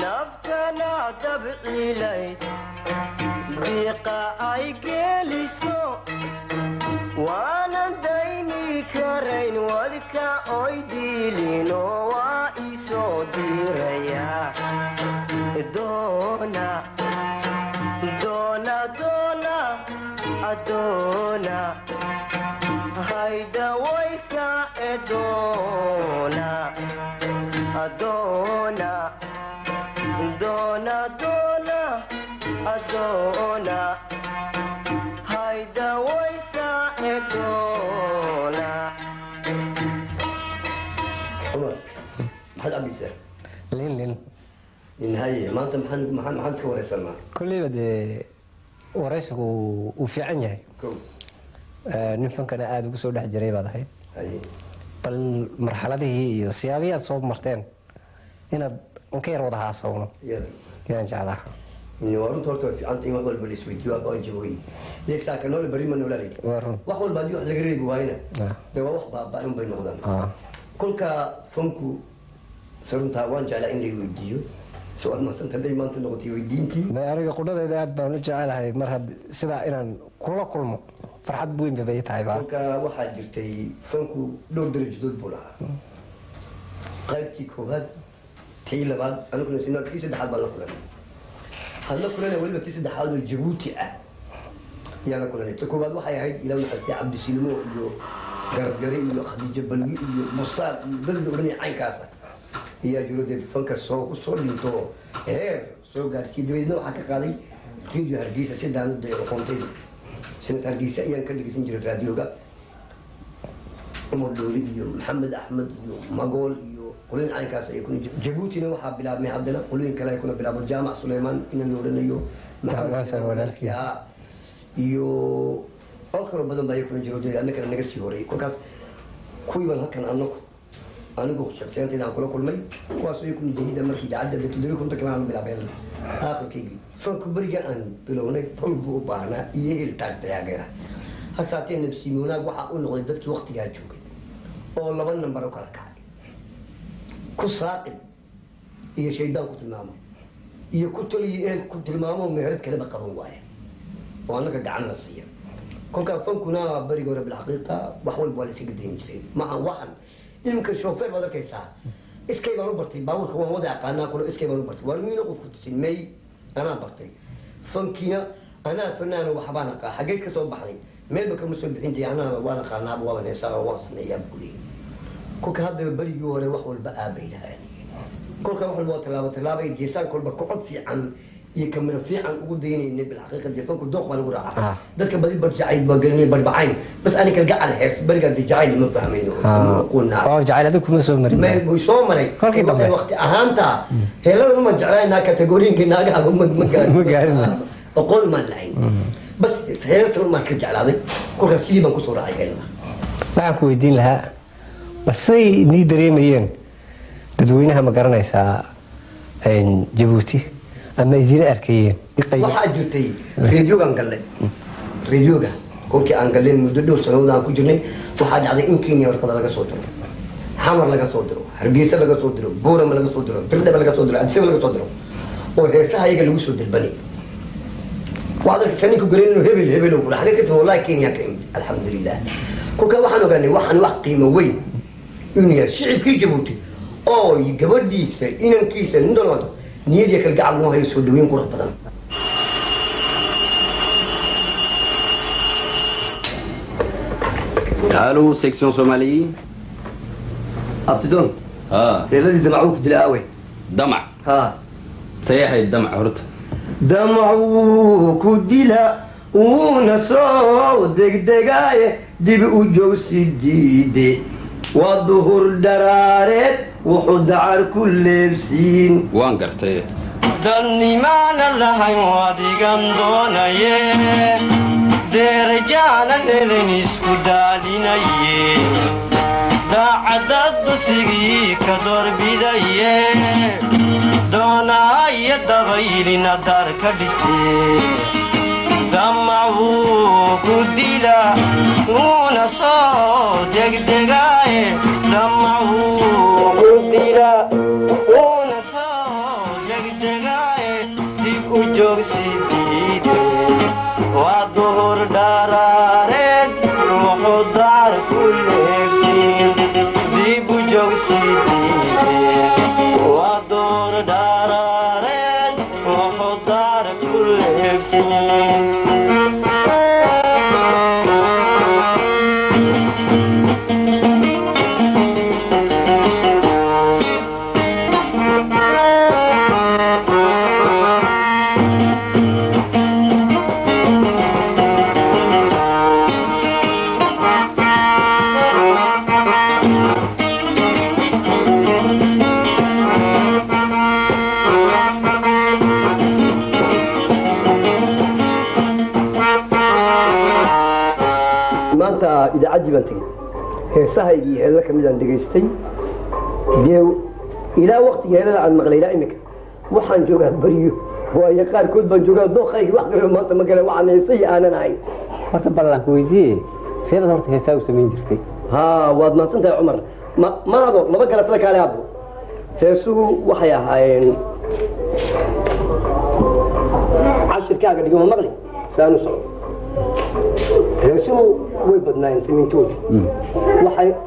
naftana dabcilay diiqa ay geliso waanan dayni karayn wadka oy diilino waa isoo diraya doona doona doona adoona hayda waysa doona adoona doona doona adoona hayda waysa doona محد أبي سر لين إن هاي ما أنت محد سوى رسالة كل بدي وريسك وفي عنيه نفهم كان قاعد بسوي له جريبة هاي بل مرحلة هي سيابية صوب مرتين هنا نكير وضعها صونه يعني جعلها إني وارن تورتور في أنت ما قول بوليس ويديو أبغى يجيبوي ليك ساكن ولا بريمة ولا ليك وأقول بديو على قريب وهنا ده واحد بقى بين غضان كل كفنكو صرنا تاوان جعل إن لي ويديو سؤال ما سنت دايما أنت نقطي ويدينتي ما أرجع قلنا ده بنرجع على هاي مرحب سدا إن كل ما فرحت بوين ببيت هاي بقى كل كواحد جرتي فنكو دور درج دور بولا قلبتي كوهاد تيلا بعد أنا كنا سنة تيسد حال بالله كلنا هلا كلنا ولا تيسد حال جيبوتي يلا كلنا تكو بعد واحد هاي إلى نحس عبد السلمو يو جرجري يو خديجة بني يو مصاد ضد بني عين كاسة هي جرود الفنك سو وصل لتو سو قارسي دوينو حكى قالي ريديو هرجيسة سيدان ده قنتي سنة هرجيسة يعني كل جسم جرى راديو جا عمر دولي يو محمد أحمد يو مقول يو كلين عين كاسة يكون جيبوتي نو حاب بلاد ما عندنا كلين كلا يكون بلاد الجامع سليمان إن نورنا يو محمد يو آخر بدن بيكون جرود أنا كنا نجسي هوري كل كاس كوي بنا كان أنا قلت شخصيا تدعم كل مي كواسو يكون جديد مركي جعدة بتدري كنت كمان بلعبها آخر كيجي فكبرجع أن بلونه طلبوا بعنا يهل تاعت يا جرا هساتين نفسيونا وحقون غدتك وقت جات شوكي والله من نبرك على كعب كساقل هي شيء دام كنت الماما هي كنت الماما ومهرت كلام قرون وايا وأنا قد عنا الصيام كل كان فنكنا بريجورا بالحقيقة وحول بوليس قدين جرين مع واحد يمكن شوفير بدل كيسا اسكي بانو برتي باور كمان وضع قانا كله اسكي بانو برتي ورمينا قفوتين مي انا برتي فنكينا انا فنان وحبانا قا حقيت كسو بحري ميل بك مسؤول عندي انا وانا قانا ابو وانا يسا واصل يا بقولي كوك هذا بري ولا وحول بقى بينها كل كان وحول تلابه يجيسان كل بقعد في عن يكمل في عن وديني إن بالحقيقة الجفن كل دوق ما نقول ذلك بدي برجعين بقولني بربعين بس أنا كل قاعد الحس برجع رجعين ما فاهمينه قلنا جعل هذوك مسوم مري ما يسوم مري وقت أهانتا هي لو ما جعلنا كاتيجورين كنا قاعد مقارنة أقول ما لين بس هي لو ما ترجع هذا كل شيء بنكسر عليه الله ما أكو يدين لها بس هي ندري مين تدوينها مقارنة سا جيبوتي أما يزيد أركيين واحد جرتي راديو كان قال لي راديو كان كل كي أنقل لي مدة سنة وده أكو جرني واحد على إنكيني وركض لقى صوته حمر لقى صوته هربيسة لقى صوته بورم لقى صوته تردم لقى صوته أدسم لقى صوته وهسه هاي قالوا سود البني وهذا السنة كقولين إنه هبل ولا حاجة كده والله كينيا كين الحمد لله كل كان واحد قال لي واحد قيمة وين إني الشعب كي جبوتي أو يقبل ديسة إن كيسة ندلوا نيدي كل قاعد ما يسودوين كره بدن الو سيكسيون سومالي أبتدون الذي دمعوك دلاوي دمع تيحي الدمع هرت دمعوك دلا ونسو دقاية دي بوجوسي ديدي والظهر درارت وحدعر كل لبسين وان قرتي دني ما نلهي وادي قندونا يه دير جانا نلني سكدالينا يه دا عدد بسيقي كدور بيدايه دونا يدغيرنا دار كدستي دمعوك ديلا ونسو دقايه دمعوك ديلا ونسو degdegaaye dib u joogsidiide waa duhur dharaareed wuxuu dacar ku leefsiin dib u joogsidiide waa duhur dharaareed wuxuu dacar ku leefsiin idaacadii baan tegey heesahaygii heelala ka midaan dhegaystay dee ilaa waqtigii heelada aan maqlay ilaa imika waxaan joogaa bariyo waayo qaarkood baan joogaa dooqaygii wax kale maanta ma gale waxaan heesahii aanan ahayn horta ballanku weydiiye seebad horta heesaa u samayn jirtay haa waad mahadsan tahay cumar maado laba galas la kaale abo heesuhu waxay ahaayeen cashirkaaga dhigama maqli saanu soco heesuhu way badnaayeen samiintooda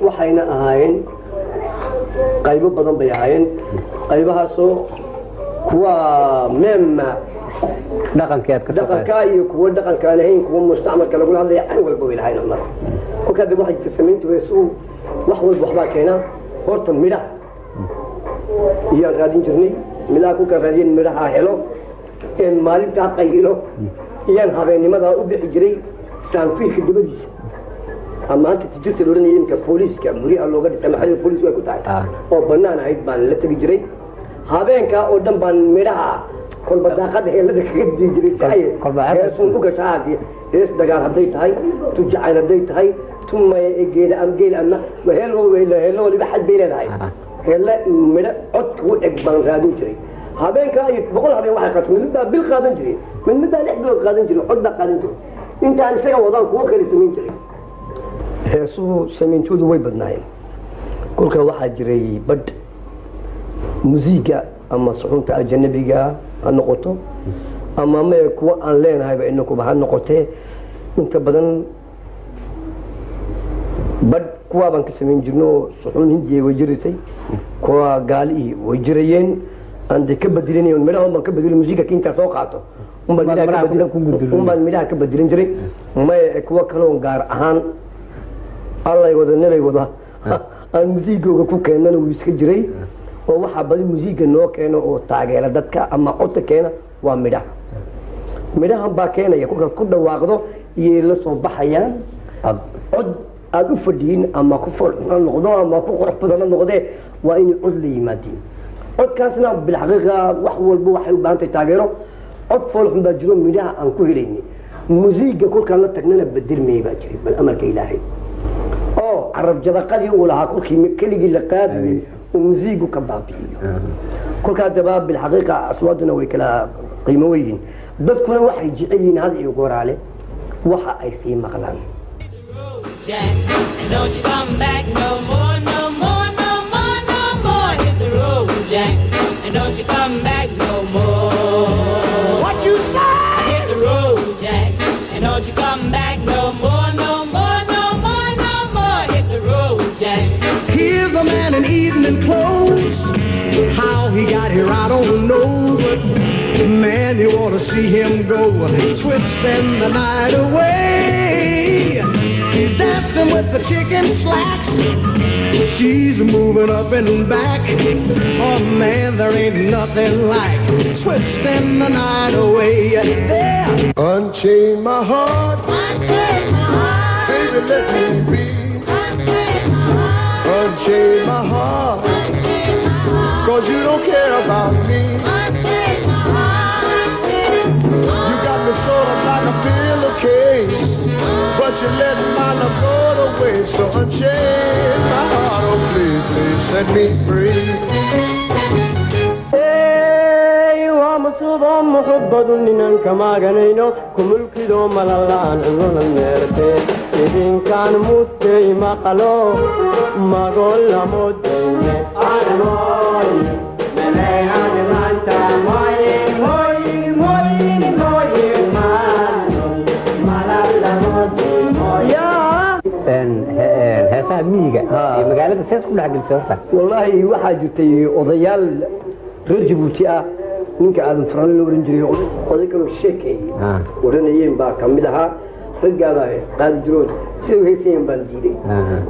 waxayna ahaayeen qaybo badan bay ahaayeen qaybahaasoo kuwa meema dhaqankaa iyo kuwa dhaqankaan ahayn kuwa mustacmalka lagula hadlaya an walba way lahayn cumar kolkaa dib waxay jirta samayntu heesuhu wax walba waxbaa keenaa horta midhaha iyaan raadin jirnay midhaha kulkaan raadiyen midhaha helo een maalintaa qayilo iyaan habeennimadaa u bixi jiray saanfiilka dabadiisa ama halka tijirta la odhanaya imika booliiska guryaha looga dhisay maxalada booliis way ku tahay oo bannaan ahayd baan la tegi jiray habeenkaa oo dhan baan midhaha kolba daaqada heelada kaga dii jiray si ay heesun u gashaa hees dagaal hadday tahay tu jacayl hadday tahay tu geeda am geel amna heelo waliba xad bay leedahay heelle midho codka u eg baan raadin jiray habeenkaa iyo boqol habeen waxay qaato mid baa bil qaadan jiray mid baa 6 bilood qaadan jiray cod baa qaadan jiray intaan isaga wadaan kuwa kale samayn jiray heesuhu samaintoodu way badnaayeen kolka waxaa jiray badh musiiga ama suxunta ajanabiga ha noqoto ama mee kuwa aan leenahayba inakuba ha noqotee inta badan badh kuwaa baan ka samayn jirno suxun hindiya way jiraysay kuwa gaalihii way jirayeen aan de ka badilinayn midhaha baan ka badilin musiiga kinta soo qaato umbaan midhaha ka badilin jiray may kuwa kaloon gaar ahaan allay wada nebay wada aan musiigooga ku keenana wuu iska jiray oo waxaa badi musiiga noo keeno oo taageera dadka ama codka keena waa midhahan baa keenaya kolkaad ku dhawaaqdo iyay la soo baxayaan cod aada u fadhiyin ama ku foolxuna noqdo ama ku qurux badana noqdee waa inay cod la yimaadiin codkaasna bilxaqiiqa wax walba waxay u baahan tahay taageero cod foolxun baa jiro midhaha aan ku helayni musiiga kolkaan la tagnana bedelmay baa jiray bal amarka ilaahay oo carab jabaqadii uu lahaa kolkii keligii la qaadayay uu musiigu ka baabi'iyo kolkaa daba bilxaqiiqa aswaaduna way kala qiimo weyihiin dadkuna waxay jecel yihiin had iyo gooraale waxa ay sii maqlaan Don't you come back no more, no more, no more, no more. Hit the road, Jack, and don't you come back no more. What you say? Hit the road, Jack, and don't you come back no more, no more, no more, no more. Hit the road, Jack. Here's a man in evening clothes. How he got here, I don't know, but man, you ought to see him go, twisting the night away. He's dancing with the chicken slacks. She's moving up and back. Oh man, there ain't nothing like twisting the night away. There. Unchain my heart. Unchain my heart. Baby, let me be. Unchain my heart. Unchain my heart. Unchain my heart. 'Cause you don't care about me. Unchain my heart. You got me sort of like a pillowcase. But you let my love go to waste. So unchain my heart. Oh, please, please set me free. masuubo muxubbadu ninanka maaganayno kumulkido malalaan ciduna meerte idinkaan mudtay maqalo magolla mudayne anamoy meleeyanimanta magaalada sees ku dhex gelisay horta wallaahi waxaa jirtay odayaal reer Jabuuti ah ninka aadan Faraan la oran jiray oday kaloo sheekay oranayeen baa kamid ahaa raggaaba qaadi jirood sidoo heesayeen baan diiday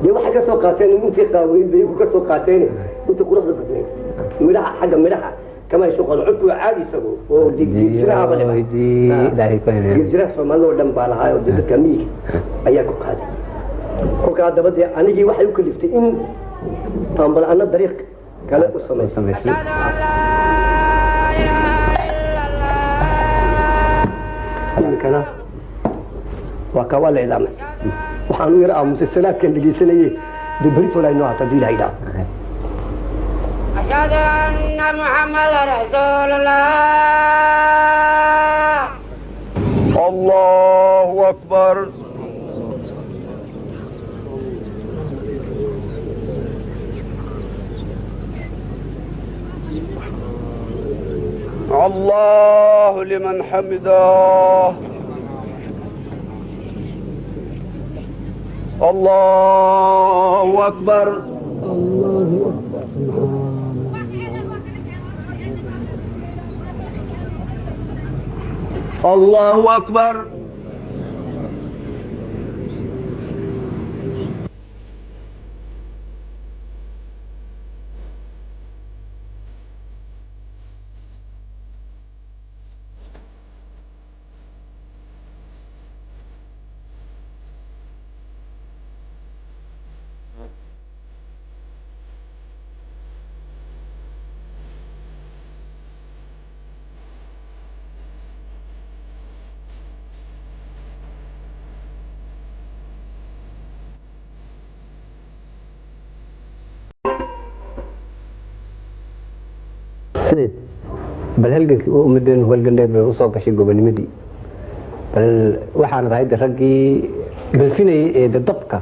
de waxa ka soo qaateen intii qaaweyd bay ku ka soo qaateen inta quruxda badneed midhaha xagga midhaha kama ay soo qado codku caadi isagu oo digdigiraha bale ilaahay ku haneeyo digdigiraha Soomaaliya dhan baa lahaa oo dadka miig ayaa ku qaaday kolka dabadii anigii waxay u kaliftay in aan bal ana dariiq kale u sameeyay kana waa ka wala idama waxaan u yar aamusay salaadkan dhageysanayay dibri tolay noo hata diilay daa أشهد أن محمد رسول الله الله أكبر الله لمن حمده الله أكبر الله أكبر سنة بل هلقك أمدن والقندير بوصوك شيء قبنمدي بل وحنا ذا الرجي بالفيني الدبكة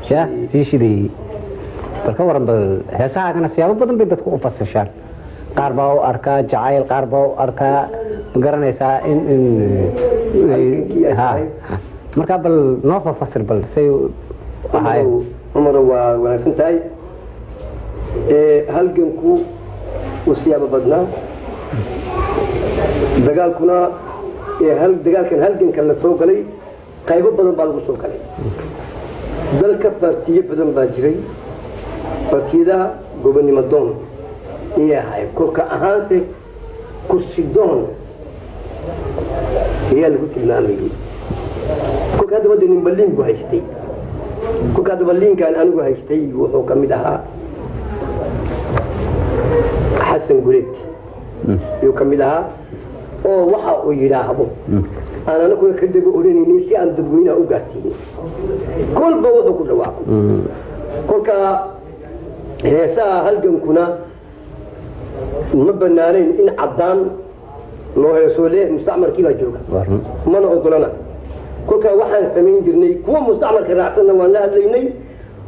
شا سيشي دي بل كورن بل هساعة كنا سيابا بدن بدت كو فسشان قارباو أركا جعايل قارباو أركا مقرنيسا إن ها مركا بل نوفا فسر بل سيو هاي عمر ونسنتاي هلقنكو وسيابا بدنا دقالكنا دقالكن هلقن كان لسوق لي قيبو بدن بالغو سوق لي دلك بارتيه بدن باجري بارتيه دا غوبني مدون إيه هاي كوكا أهانسي كرسي دون هي اللي قلت لنا أمي كوكا هذا بدي نبلين بوهايشتي كوكا هذا بلين كان أنا بوهايشتي وحو كمدها حسن قريت يكملها أو وحى ويراهبو أنا نقول كده بقولني نسي أن تدوينا أوقاتيني كل بوضع كل واحد كل كا هسا هلقم كنا مبنانين إن عدان لو يسولي مستعمر كيف جوكا ما نقولنا كل كا واحد سمين جرني كوا مستعمر كراسنا ولا هليني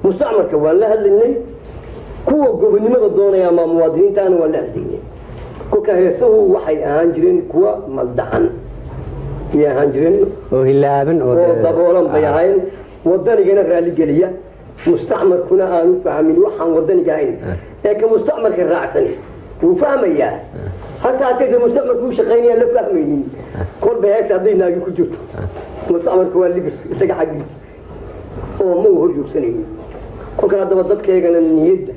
مستعمر كولا هليني كوا قبل ما ضدونا يا مواطنين تاني ولا هليني كل كا هسه وحي أهانجرين كوا ملدحن يا هانجرين وهلابن ودبولن بيهاين ودني جنا رالي جلية مستعمر كنا أنا فاهمين وحن ودني جاين لكن مستعمر كراسني وفاهم إياه هسا أعتقد المستعمر كل شقيني أنا فاهمين كل بيهاك تضينا يكون جوت مستعمر كوا اللي بس سجى حقي أو مو هو جوت سنين كل كان هذا بدت كي كان النيد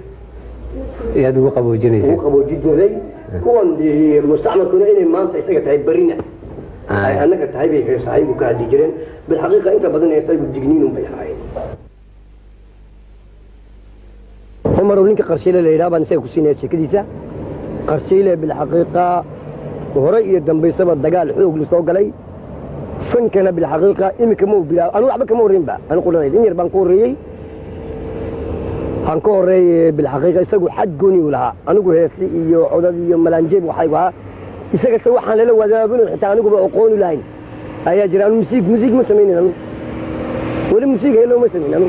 يدو قبو جنيس قبو جدا لي كون دي المستعمر كنا إني ما أنت سجى تعبرينا أنا كتعبي في صحيح وكادي جرين بالحقيقة أنت بدنا يصير الدجنين وبيهاين هم رولينك قرشيلة ليرابا نسيك وسينة شكديسة قرشيلة بالحقيقة وهرئي الدنبي سبب الدقال حقوق لسوق لي فن كان بالحقيقة إمي كمو بلا أنا وعبا كمو رينبا أنا قول لي دينير بانكور ريي هنكور ري بالحقيقة يساقوا حد قوني ولها أنا قول هيسي إيو عدد إيو ملانجيب وحيوها يساق سوى حان للا وذابون حتى أنا قول بأقون لاين أيا جران موسيقى ما سميني أنا ولا موسيقى هلا ما سميني أنا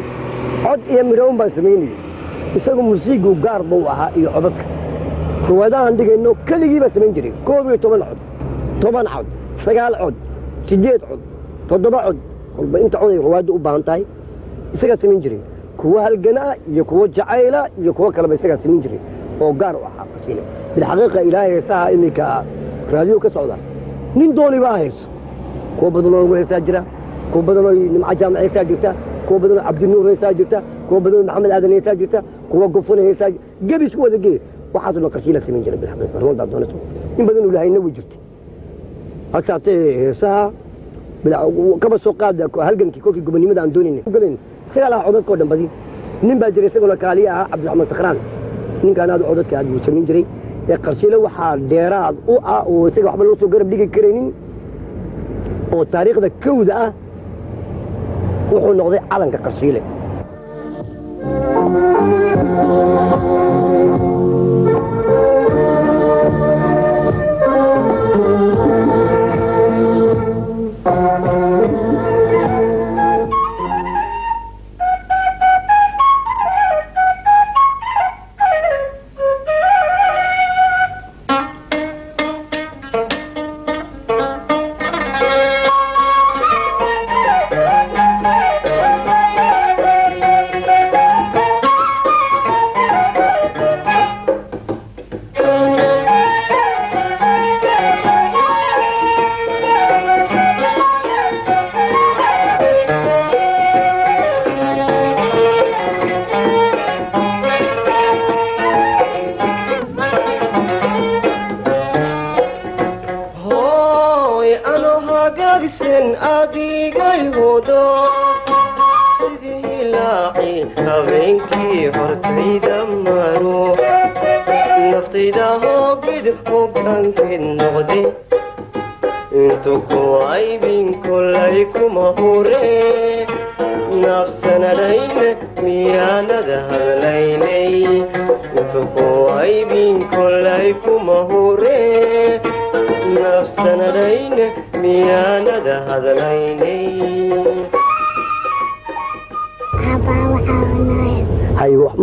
عد إيا مراون بان سميني يساقوا موسيقى وقارب وحا إيو عددك روادان عندك إنه كل يجيب سمين جري كوبي طبعا عد سقال عد سجيت عد تضبع عد قل أنت عد رواد وبانتاي يساق سمين جري kuwa halgana iyo kuwa jacayla iyo kuwa kaleba isagaa samayn jiray oo gaar u ahaa qasiile bilxaqiiqa ilaahay heesaha iminka raadiyo ka socda nin dooni baa hayso kuwa badan oo ugu heesaa jira kuwa badan oo nimca jaamac heesaa jirta kuwa badan oo cabdinuur heesaa jirta kuwa badan oo maxamed aadan heesaa jirta kuwa gofone heesaa gebi isku wada gee waxaasoo dhan qasiila samayn jiray bilxaqiiqa rumaldaa doonato in badan uu ilaahayna way jirtay hasaatee heesaha kaba soo qaada halgankii kolkii gobonimada aan doonayna isagaa lahaa codadkoo dhan badi nin baa jiray isaguna kaaliya ahaa cabdiraxmaan sakraan ninkaan aad codadka aad buu samayn jiray ee qarshiile waxaa dheeraad u ah oo isaga waxba loo soo garab dhigi karaynin oo taariikhda kowda ah wuxuu noqday calanka qarshiile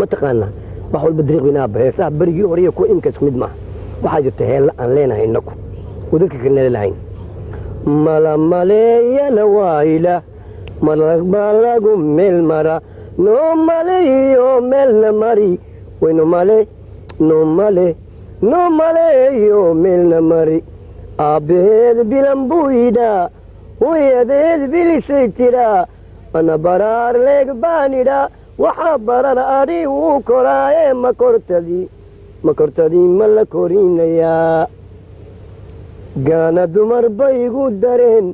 mataqaanaa wax walba dariiq weynaaba heesaha berigii hore iyo kuwa imika isku mid maaha waxaa jirta heella aan leenahay innaku oo dadka kalena lahayn mala maleeyana waayla malaba lagu meel mara noo maleeyo meelna mari wayno male noo male noo maleeyo meelna mari aabbaheed bilan buu idhaa hooyadeed bilisay tidhaa ana baraar leeg baan idhaa waxaa barar adhi wuu koraaye ma kortadii ma la korinayaa gaana dumar baygu dareen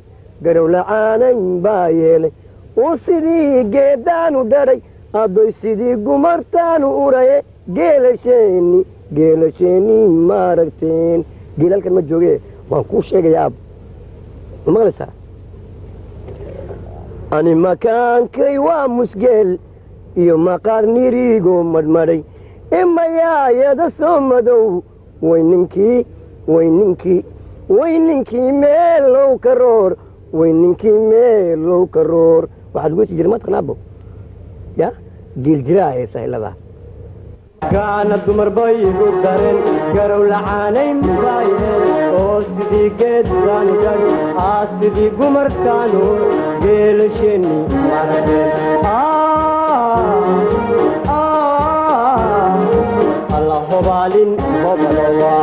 garow lacaanayn baa yeelay uu sidii geeddaanu dhadhay addoy sidii gumartaanu uraye geelasheenii maaragteen geel halkan ma joogee waan kuu sheegaya aab ma maqlaysaa ani makaankay waa musgeel iyo maqaar niriigoo madhmadhay imayaayada soo madow wayninkii meelow ka roor wayninkii meelow ka roor waxaad goysi jira mataqnaabo ya geel jiraa heesa hiladaa gaana dumar baygu dareen garow lacaanayn baaye oo sidii geedkaanu dhag sidii gumarkaanu geelasheenni maradeen alla hobaalin hobalowa